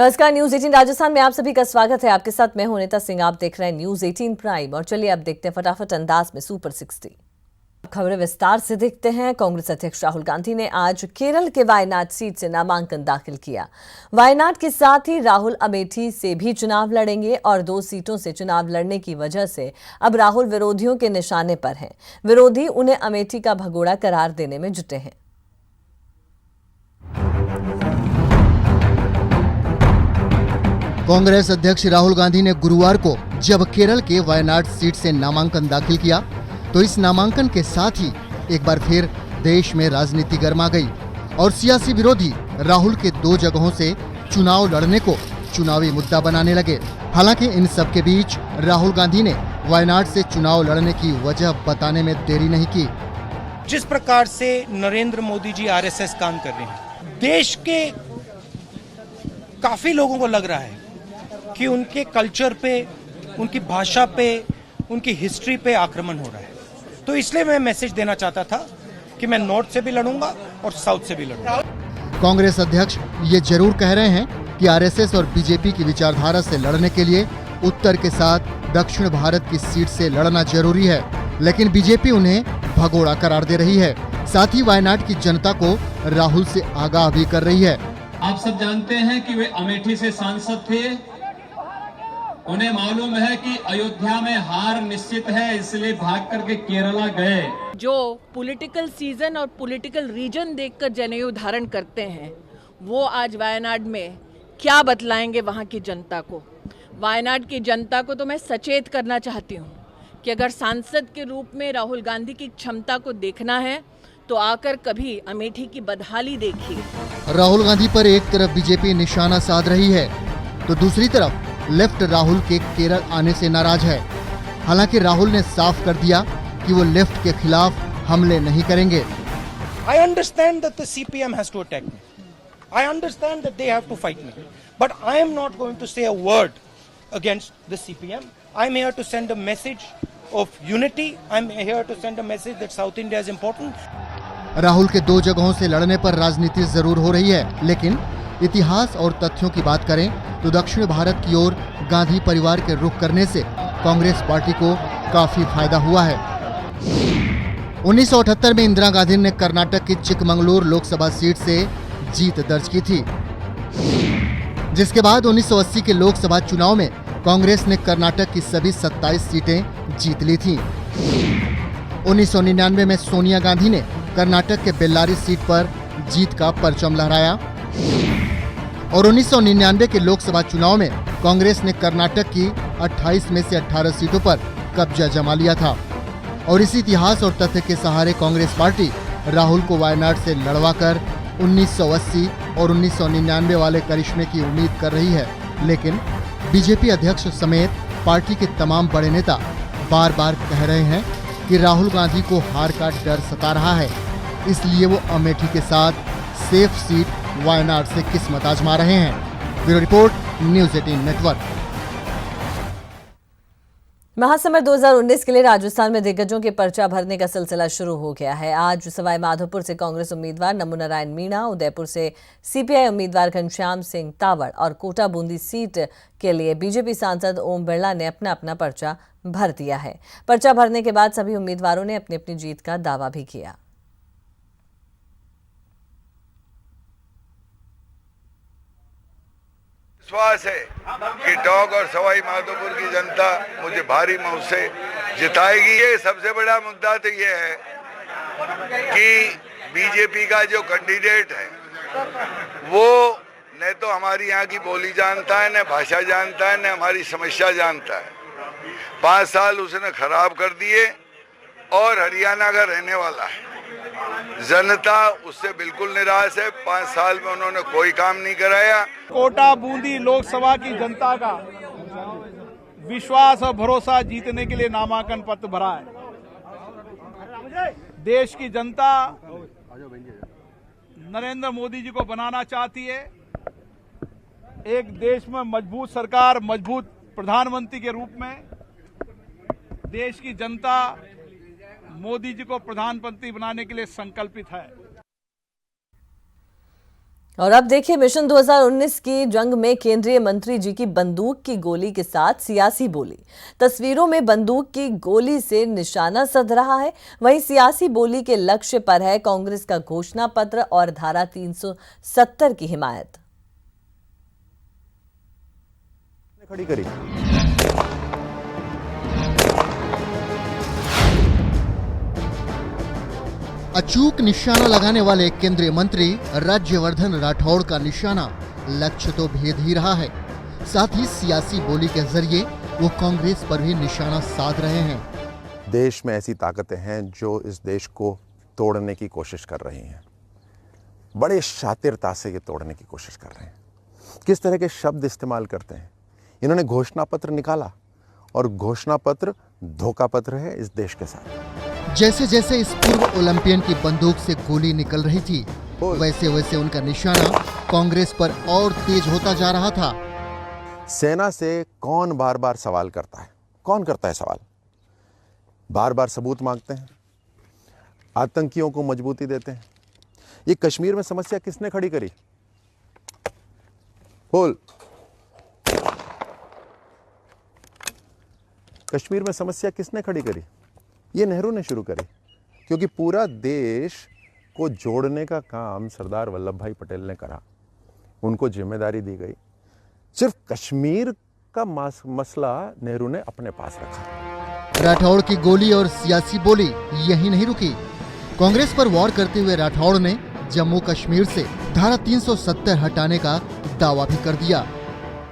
नमस्कार, न्यूज 18 राजस्थान में आप सभी का स्वागत है। आपके साथ मैं हूं नीता सिंह। आप देख रहे हैं न्यूज 18 प्राइम और चलिए अब देखते हैं फटाफट अंदाज में सुपर 60 खबरें विस्तार से देखते हैं। कांग्रेस अध्यक्ष राहुल गांधी ने आज केरल के वायनाड सीट से नामांकन दाखिल किया। वायनाड के साथ ही राहुल अमेठी से भी चुनाव लड़ेंगे और 2 सीटों से चुनाव लड़ने की वजह से अब राहुल विरोधियों के निशाने पर हैं। विरोधी उन्हें अमेठी का भगोड़ा करार देने में जुटे हैं। कांग्रेस अध्यक्ष राहुल गांधी ने गुरुवार को जब केरल के वायनाड सीट से नामांकन दाखिल किया तो इस नामांकन के साथ ही एक बार फिर देश में राजनीति गर्मा गई और सियासी विरोधी राहुल के 2 जगहों से चुनाव लड़ने को चुनावी मुद्दा बनाने लगे। हालांकि इन सब के बीच राहुल गांधी ने वायनाड से चुनाव लड़ने की वजह बताने में देरी नहीं की। जिस प्रकार से नरेंद्र मोदी जी आरएसएस काम कर रहे हैं, देश के काफी लोगों को लग रहा है कि उनके कल्चर पे, उनकी भाषा पे, उनकी हिस्ट्री पे आक्रमण हो रहा है। तो इसलिए मैं मैसेज देना चाहता था कि मैं नॉर्थ से भी लड़ूंगा और साउथ से भी लड़ूंगा। कांग्रेस अध्यक्ष ये जरूर कह रहे हैं कि आरएसएस और बीजेपी की विचारधारा से लड़ने के लिए उत्तर के साथ दक्षिण भारत की सीट से लड़ना जरूरी है, लेकिन बीजेपी उन्हें भगोड़ा करार दे रही है। साथ ही वायनाड की जनता को राहुल से आगाह भी कर रही है। आप सब जानते हैं कि वे अमेठी से सांसद थे। उन्हें मालूम है कि अयोध्या में हार निश्चित है, इसलिए भाग करके केरला गए। जो पॉलिटिकल सीजन और पॉलिटिकल रीजन देखकर जनेऊ धारण करते हैं, वो आज वायनाड में क्या बतलाएंगे वहाँ की जनता को। वायनाड की जनता को तो मैं सचेत करना चाहती हूँ कि अगर सांसद के रूप में राहुल गांधी की क्षमता को देखना है तो आकर कभी अमेठी की बदहाली देखिए। राहुल गांधी पर एक तरफ बीजेपी निशाना साध रही है तो दूसरी तरफ लेफ्ट राहुल के केरल आने से नाराज है। हालांकि राहुल ने साफ कर दिया कि वो लेफ्ट के खिलाफ हमले नहीं करेंगे। I understand that the CPM has to attack me. I understand that they have to fight me. But I am not going to say a word against the CPM. I'm here to send a message of unity. I'm here to send a message that South India is important. Rahul के 2 जगहों से लड़ने पर राजनीति जरूर हो रही है, लेकिन इतिहास और तथ्यों की बात करें तो दक्षिण भारत की ओर गांधी परिवार के रुख करने से कांग्रेस पार्टी को काफी फायदा हुआ है। 1978 में इंदिरा गांधी ने कर्नाटक की चिकमंगलूर लोकसभा सीट से जीत दर्ज की थी, जिसके बाद 1980 के लोकसभा चुनाव में कांग्रेस ने कर्नाटक की सभी 27 सीटें जीत ली थीं। 1999 में सोनिया गांधी ने कर्नाटक के बेल्लारी सीट पर जीत का परचम लहराया और 1999 के लोकसभा चुनाव में कांग्रेस ने कर्नाटक की 28 में से 18 सीटों पर कब्जा जमा लिया था। और इसी इतिहास और तथ्य के सहारे कांग्रेस पार्टी राहुल को वायनाड से लड़वाकर 1980 और 1999 वाले करिश्मे की उम्मीद कर रही है, लेकिन बीजेपी अध्यक्ष समेत पार्टी के तमाम बड़े नेता बार बार कह रहे हैं कि राहुल गांधी को हार का डर सता रहा है, इसलिए वो अमेठी के साथ सेफ सीट वायनाड से किस्मत आजमा रहे हैं। Bureau report, News 18 network. महासमर 2019 के लिए राजस्थान में दिग्गजों के पर्चा भरने का सिलसिला शुरू हो गया है। आज सवाई माधोपुर से कांग्रेस उम्मीदवार नमो नारायण मीणा, उदयपुर से सीपीआई उम्मीदवार घनश्याम सिंह तावड़ और कोटा बूंदी सीट के लिए बीजेपी सांसद ओम बिरला ने अपना अपना पर्चा भर दिया है। पर्चा भरने के बाद सभी उम्मीदवारों ने अपनी अपनी जीत का दावा भी किया। विश्वास है कि टोंक और सवाई माधोपुर की जनता मुझे भारी मत से जिताएगी। ये सबसे बड़ा मुद्दा तो ये है कि बीजेपी का जो कैंडिडेट है वो न तो हमारी यहाँ की बोली जानता है, न भाषा जानता है, न हमारी समस्या जानता है। 5 साल उसने खराब कर दिए और हरियाणा का रहने वाला है। जनता उससे बिल्कुल निराश है। 5 साल में उन्होंने कोई काम नहीं कराया। कोटा बूंदी लोकसभा की जनता का विश्वास और भरोसा जीतने के लिए नामांकन पत्र भरा है। देश की जनता नरेंद्र मोदी जी को बनाना चाहती है। एक देश में मजबूत सरकार, मजबूत प्रधानमंत्री के रूप में देश की जनता मोदी जी को प्रधानमंत्री बनाने के लिए संकल्पित है। और अब देखिए मिशन 2019 की जंग में केंद्रीय मंत्री जी की बंदूक की गोली के साथ सियासी बोली। तस्वीरों में बंदूक की गोली से निशाना सध रहा है, वहीं सियासी बोली के लक्ष्य पर है कांग्रेस का घोषणा पत्र और धारा 370 की हिमायत। खड़ी करी अचूक निशाना लगाने वाले केंद्रीय मंत्री राज्यवर्धन राठौड़ का निशाना लक्ष्य तो भेद ही रहा है, साथ ही सियासी बोली के जरिए वो कांग्रेस पर भी निशाना साध रहे हैं। देश में ऐसी ताकतें हैं जो इस देश को तोड़ने की कोशिश कर रही हैं, बड़े शातिरता से ये तोड़ने की कोशिश कर रहे हैं। किस तरह के शब्द इस्तेमाल करते हैं। इन्होंने घोषणा पत्र निकाला और घोषणा पत्र धोखा पत्र है इस देश के साथ। जैसे जैसे इस पूर्व ओलंपियन की बंदूक से गोली निकल रही थी, वैसे वैसे उनका निशाना कांग्रेस पर और तेज होता जा रहा था। सेना से कौन बार बार सवाल करता है? कौन करता है सवाल? बार बार सबूत मांगते हैं, आतंकियों को मजबूती देते हैं। ये कश्मीर में समस्या किसने खड़ी करी? बोल। कश्मीर में समस्या किसने खड़ी करी? ये नेहरू ने शुरू करी, क्योंकि पूरा देश को जोड़ने का काम सरदार वल्लभ भाई पटेल ने करा, उनको जिम्मेदारी दी गई। सिर्फ कश्मीर का मसला नेहरू ने अपने पास रखा। राठौड़ की गोली और सियासी बोली यही नहीं रुकी। कांग्रेस पर वार करते हुए राठौड़ ने जम्मू कश्मीर से धारा 370 हटाने का दावा भी कर दिया।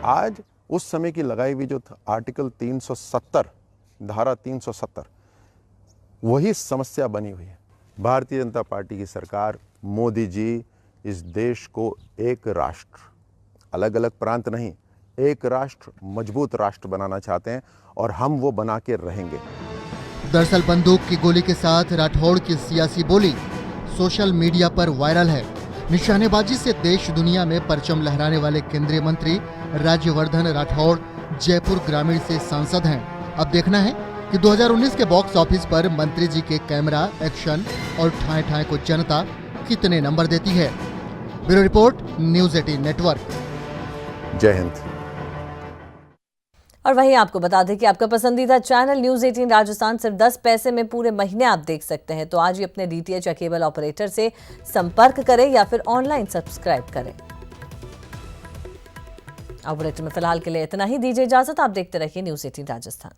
आज उस समय की लगाई हुई जो आर्टिकल 370, धारा 370, वही समस्या बनी हुई है। भारतीय जनता पार्टी की सरकार, मोदी जी इस देश को एक राष्ट्र, अलग अलग प्रांत नहीं, एक राष्ट्र, मजबूत राष्ट्र बनाना चाहते हैं और हम वो बना के रहेंगे। दरअसल बंदूक की गोली के साथ राठौड़ की सियासी बोली सोशल मीडिया पर वायरल है। निशानेबाजी से देश दुनिया में परचम लहराने वाले केंद्रीय मंत्री राज्यवर्धन राठौड़ जयपुर ग्रामीण से सांसद हैं। अब देखना है कि 2019 के बॉक्स ऑफिस पर मंत्री जी के कैमरा एक्शन और ठाए ठाए को जनता कितने नंबर देती है। Bureau report, news 18 network. जय हिंद। और वहीं आपको बता दें कि आपका पसंदीदा चैनल न्यूज़ 18 राजस्थान सिर्फ 10 पैसे में पूरे महीने आप देख सकते हैं। तो आज ही अपने डीटीएच या केबल ऑपरेटर से संपर्क करें या फिर ऑनलाइन सब्सक्राइब करें। अब बुलेटिन में फिलहाल के लिए इतना ही। दीजिए इजाजत। आप देखते रहिए न्यूज़ 18 राजस्थान।